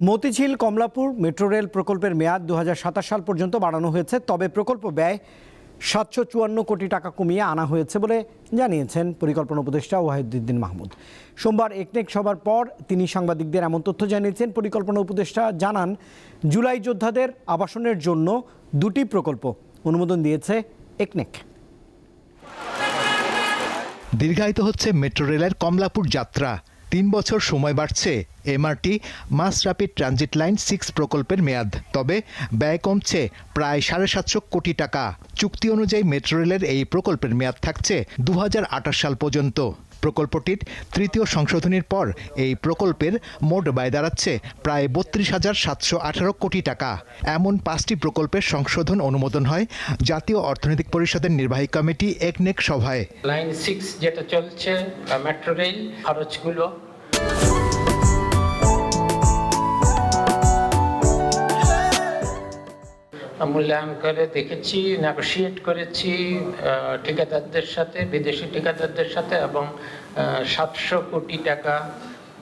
Motijheel Kamalapur metro rail প্রকল্পের মেয়াদ 2027 সাল পর্যন্ত বাড়ানো হয়েছে, তবে প্রকল্প ব্যয় 754 কোটি টাকা কমিয়ে আনা হয়েছে বলে জানিয়েছেন পরিকল্পনা উপদেষ্টা ওয়াহিদুদ্দিন মাহমুদ। সোমবার একনেক সভার পর তিনি সাংবাদিকদের এমন তথ্য জানিয়েছেন। পরিকল্পনা উপদেষ্টা জানান, জুলাই যোদ্ধাদের আবাসনের জন্য 2টি প্রকল্প অনুমোদন দিয়েছে একনেক। দীর্ঘায়িত হচ্ছে মেট্রো রেলের কমলাপুর যাত্রা। 3 বছর সময় বাড়ছে MRT mass rapid transit line 6 প্রকল্পের মেয়াদ, তবে ব্যয় কমছে প্রায় 750 কোটি টাকা। চুক্তি অনুযায়ী মেট্রো রেলের এই প্রকল্পের মেয়াদ থাকছে 2028 সাল পর্যন্ত। প্রকল্পটির তৃতীয় সংশোধনীর পর এই প্রকল্পের মোট ব্যয় দাঁড়াচ্ছে প্রায় 32,718 কোটি টাকা। এমন 5টি প্রকল্পের সংশোধন অনুমোদন হয় জাতীয় অর্থনৈতিক পরিষদের নির্বাহী কমিটি একনেক সভায়। লাইন 6 যেটা চলছে মেট্রো রেল খরচগুলো মূল্যায়ন করে দেখেছি, নেগোশিয়েট করেছি ঠিকাদারদের সাথে, বিদেশি ঠিকাদারদের সাথে, এবং 700 কোটি টাকা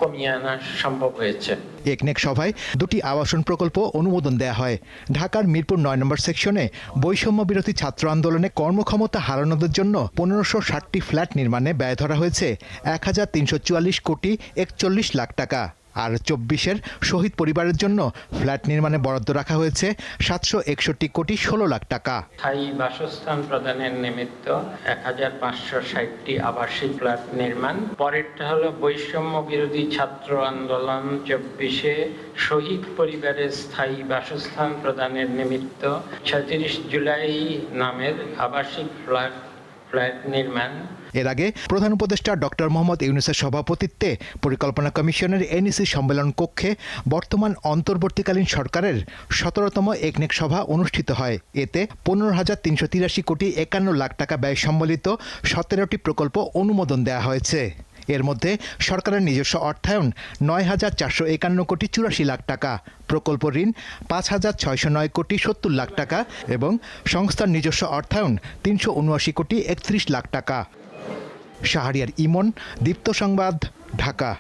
কমিয়ে আনা সম্ভব হয়েছে। একনেক সভায় 2টি আবাসন প্রকল্প অনুমোদন দেয়া হয়। ঢাকার মিরপুর 9 নম্বর সেকশনে বৈষম্য বিরোধী ছাত্র আন্দোলনে কর্মক্ষমতা হারানোদের জন্য 1560টি ফ্ল্যাট নির্মাণে ব্যয় ধরা হয়েছে 1344 কোটি 41 লাখ টাকা। আর 24-এর শহীদ পরিবারের জন্য ফ্ল্যাট নির্মাণে বরাদ্দ রাখা হয়েছে 761 কোটি 16 লাখ টাকা। স্থায়ী বাসস্থান প্রদানের নিমিত্ত 1560টি আবাসিক ফ্ল্যাট নির্মাণ। পরেরটা হলো বৈষম্য বিরোধী ছাত্র আন্দোলন 24-এ শহীদ পরিবারের স্থায়ী বাসস্থান প্রদানের নিমিত্ত 36 জুলাই নামের আবাসিক ফ্ল্যাট নির্মাণ। এর আগে প্রধান উপদেষ্টা ডক্টর মোহাম্মদ ইউনূসের সভাপতিত্বে পরিকল্পনা কমিশনের এনইসি সম্মেলন কক্ষে বর্তমান অন্তর্বর্তীকালীন সরকারের 17তম একনেক সভা অনুষ্ঠিত হয়। এতে 15,383 কোটি 51 লাখ টাকা ব্যয় সম্বলিত 17টি প্রকল্প অনুমোদন দেওয়া হয়েছে। এর মধ্যে সরকারের নিজস্ব অর্থায়ন 9,451 কোটি 84 লাখ টাকা, প্রকল্প ঋণ 5,609 কোটি 70 লাখ টাকা এবং সংস্থার নিজস্ব অর্থায়ন 379 কোটি 31 লাখ টাকা। শাহরিয়ার ইমন, দীপ্ত সংবাদ, ঢাকা।